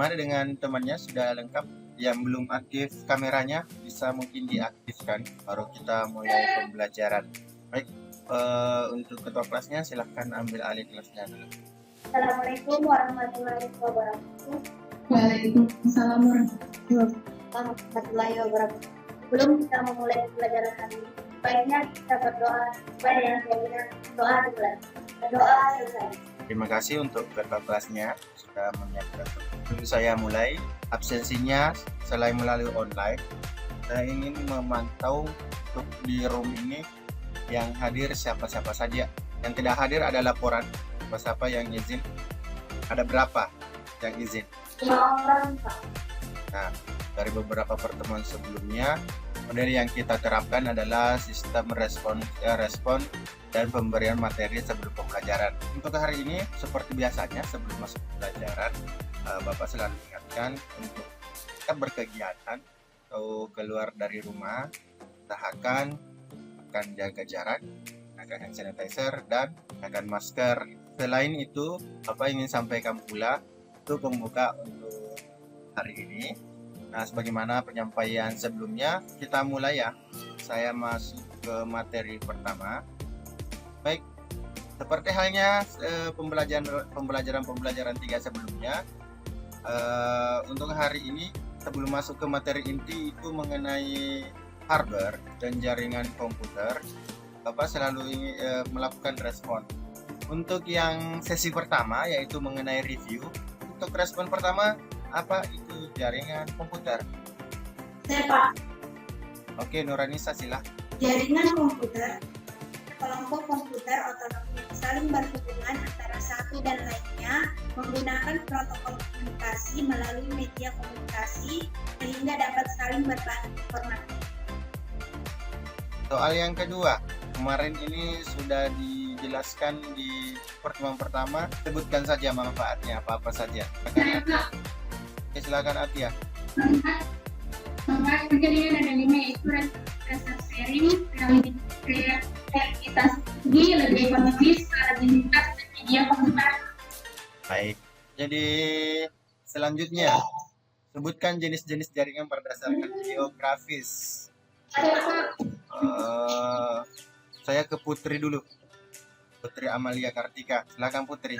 Bagaimana dengan temannya, sudah lengkap? Yang belum aktif kameranya bisa mungkin diaktifkan, baru kita mulai pembelajaran. Baik, untuk ketua kelasnya silahkan ambil alih kelasnya dulu. Assalamualaikum warahmatullahi wabarakatuh. Waalaikumsalam Warahmatullahi wabarakatuh. Sebelum kita memulai pembelajaran hari ini, baiknya kita berdoa supaya yang saya bilang doa dimulai. Berdoa selesai. Terima kasih untuk ketua kelasnya sudah menyiapkan. Sebelum saya mulai, absensinya selain melalui online, saya ingin memantau untuk di room ini yang hadir siapa-siapa saja. Yang tidak hadir ada laporan siapa yang izin. Ada berapa yang izin? 5 orang, Pak. Nah, dari beberapa pertemuan sebelumnya, model yang kita terapkan adalah sistem respon dan pemberian materi sebelum pembelajaran. Untuk hari ini, seperti biasanya sebelum masuk pembelajaran, Bapak selalu ingatkan untuk tetap berkegiatan atau keluar dari rumah, usahakan akan jaga jarak, gunakan hand sanitizer, dan gunakan masker. Selain itu, Bapak ingin sampaikan pula untuk pembuka untuk hari ini. Nah, sebagaimana penyampaian sebelumnya, kita mulai ya. Saya masuk ke materi pertama. Baik, seperti halnya pembelajaran 3 sebelumnya, untuk hari ini sebelum masuk ke materi inti itu mengenai hardware dan jaringan komputer, Bapak selalu melakukan respon. Untuk yang sesi pertama yaitu mengenai review, untuk respon pertama apa itu jaringan komputer? Saya, Pak. Oke, Nuranisa silah. Jaringan komputer kelompok komputer otonom yang saling berhubungan antara satu dan lainnya menggunakan protokol komunikasi melalui media komunikasi sehingga dapat saling berbagi informasi. Soal yang kedua, kemarin ini sudah dijelaskan di pertemuan pertama, sebutkan saja manfaatnya apa-apa saja. Oke, silakan Atia. Manfaat jaringan ada 5, yaitu rasa sharing, kreativitas tinggi, lebih ekonomis, stabilitas, dan media komputer. Baik, jadi selanjutnya sebutkan jenis-jenis jaringan berdasarkan geografis. Saya ke Putri dulu. Putri Amalia Kartika, silakan Putri.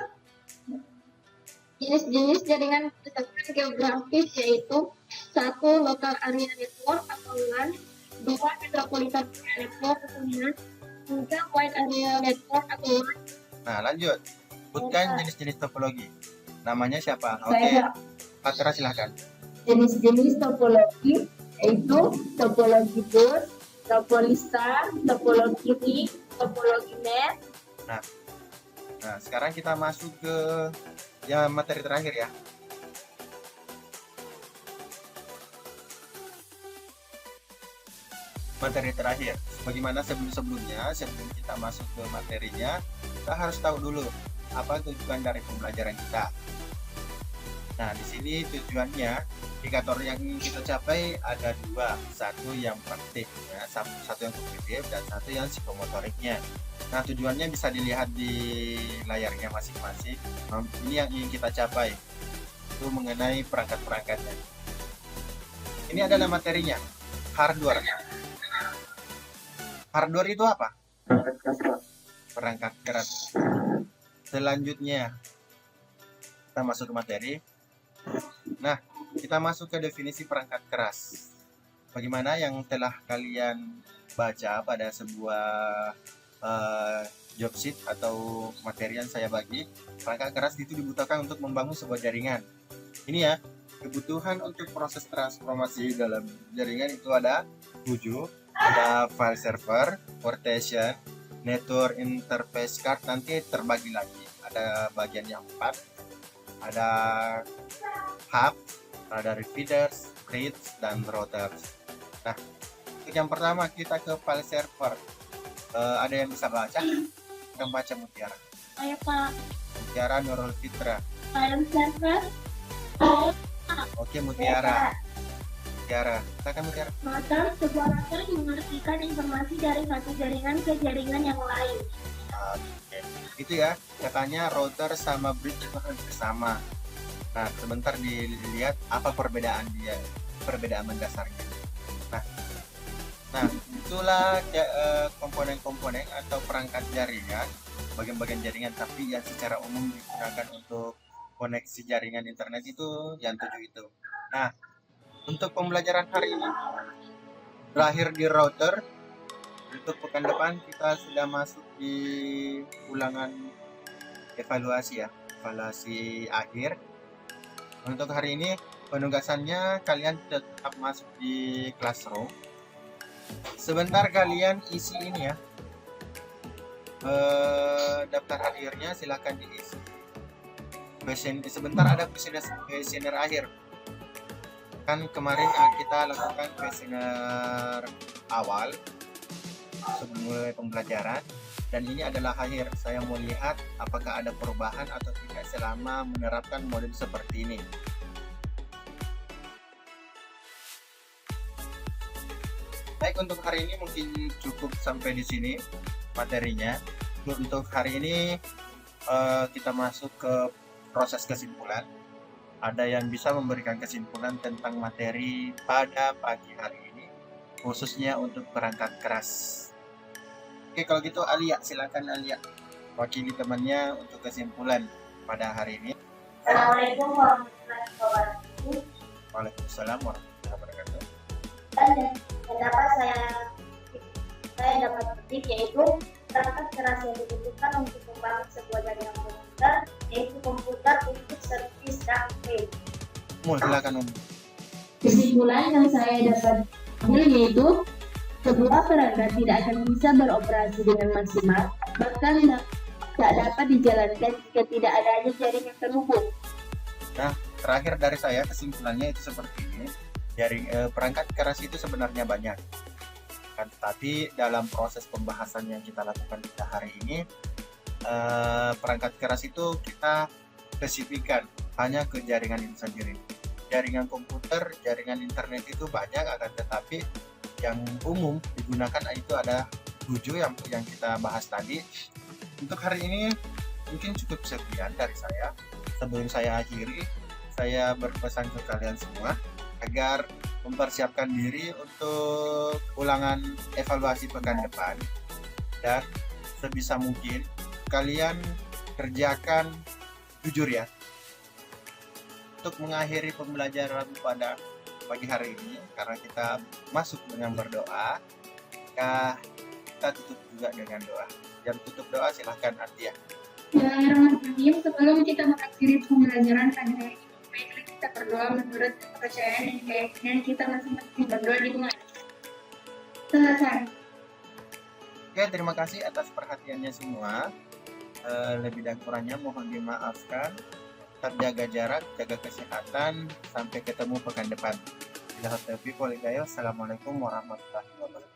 Jenis-jenis jaringan berdasarkan geografis yaitu 1. Local area network atau LAN, 2. metropolitan area network atau MAN, 3. wide area network atau WAN. Nah, lanjut. Sebutkan jenis-jenis topologi. Namanya siapa? Oke. Patra silakan. Jenis-jenis topologi yaitu topologi bus, topologi star, topologi ring, topologi mesh. Nah, sekarang kita masuk ke materi terakhir ya. Materi terakhir. Bagaimana sebelum-sebelumnya, sebelum kita masuk ke materinya, kita harus tahu dulu apa tujuan dari pembelajaran kita. Nah, di sini tujuannya, indikator yang ingin kita capai ada 2. Satu yang praktik, ya, satu yang kognitif, dan satu yang psikomotoriknya. Nah, tujuannya bisa dilihat di layarnya masing-masing. Ini yang ingin kita capai, itu mengenai perangkat-perangkatnya. Ini adalah materinya, hardware. Hardware itu apa? Perangkat keras. Selanjutnya, kita masuk ke materi. Nah, kita masuk ke definisi perangkat keras. Bagaimana yang telah kalian baca pada sebuah job sheet atau materi yang saya bagi, perangkat keras itu dibutuhkan untuk membangun sebuah jaringan. Ini ya, kebutuhan untuk proses transformasi dalam jaringan itu ada 7. Ada file server, workstation, network interface card, nanti terbagi lagi. Ada bagian yang 4, ada hub, ada repeaters, bridge, dan routers. Nah, untuk yang pertama kita ke file server. Ada yang bisa baca? Kita baca Mutiara. Saya, Pak. Mutiara Nurul Fitra. File server. Oke, Mutiara. Mutiara, silakan Mutiara. Router, sebuah router mengartikan informasi dari satu jaringan ke jaringan yang lain. Oke, itu ya. Katanya router sama bridge itu hampir sama. Nah, sebentar dilihat apa perbedaan mendasarnya. Nah, itulah komponen-komponen atau perangkat jaringan, bagian-bagian jaringan, tapi yang secara umum digunakan untuk koneksi jaringan internet itu yang 7 itu. Nah, untuk pembelajaran hari ini berakhir di router. Untuk pekan depan kita sudah masuk di ulangan evaluasi akhir. Untuk hari ini penugasannya kalian tetap masuk di classroom. Sebentar kalian isi ini ya, daftar hadirnya silahkan diisi. Sebentar ada kuesioner akhir. Kan kemarin kita lakukan kuesioner awal sebelum mulai pembelajaran, dan ini adalah akhir. Saya mau lihat apakah ada perubahan atau tidak selama menerapkan modul seperti ini. Baik, untuk hari ini mungkin cukup sampai di sini materinya. Untuk hari ini kita masuk ke proses kesimpulan. Ada yang bisa memberikan kesimpulan tentang materi pada pagi hari ini, khususnya untuk perangkat keras. Oke, kalau gitu Alia, silakan Alia wakili temannya untuk kesimpulan pada hari ini. Assalamualaikum warahmatullahi wabarakatuh. Waalaikumsalam warahmatullahi wabarakatuh. Dan yang dapat saya dapat petik yaitu perangkat keras yang dibutuhkan untuk membangun sebuah jaringan komputer, yaitu komputer untuk servis dan web. Silakan Kesimpulan yang saya dapat ambil yaitu sebuah perangkat tidak akan bisa beroperasi dengan maksimal, bahkan tak dapat dijalankan jika tidak adanya jaringan terhubung. Nah, terakhir dari saya kesimpulannya itu seperti ini. Perangkat keras itu sebenarnya banyak, kan, tetapi dalam proses pembahasan yang kita lakukan pada hari ini, perangkat keras itu kita spesifikkan hanya ke jaringan itu sendiri. Jaringan komputer, jaringan internet itu banyak, akan tetapi yang umum digunakan itu ada 7 yang kita bahas tadi. Untuk hari ini mungkin cukup sekian dari saya. Sebelum saya akhiri, saya berpesan ke kalian semua agar mempersiapkan diri untuk ulangan evaluasi pekan depan, dan sebisa mungkin kalian kerjakan jujur ya. Untuk mengakhiri pembelajaran pada pagi hari ini, karena kita masuk dengan berdoa, kita tutup juga dengan doa. Jam tutup doa silahkan Atia. Bismillahirrahmanirrahim. Sebelum kita mengakhiri pembelajaran pada hari ini, baiklah kita berdoa menurut kepercayaan dan keyakinan kita masing-masing. Berdoa dimulai. Selesai. Oke, terima kasih atas perhatiannya semua. Lebih dan kurangnya mohon dimaafkan. Tetap jaga jarak, jaga kesehatan. Sampai ketemu pekan depan. Assalamualaikum warahmatullahi wabarakatuh.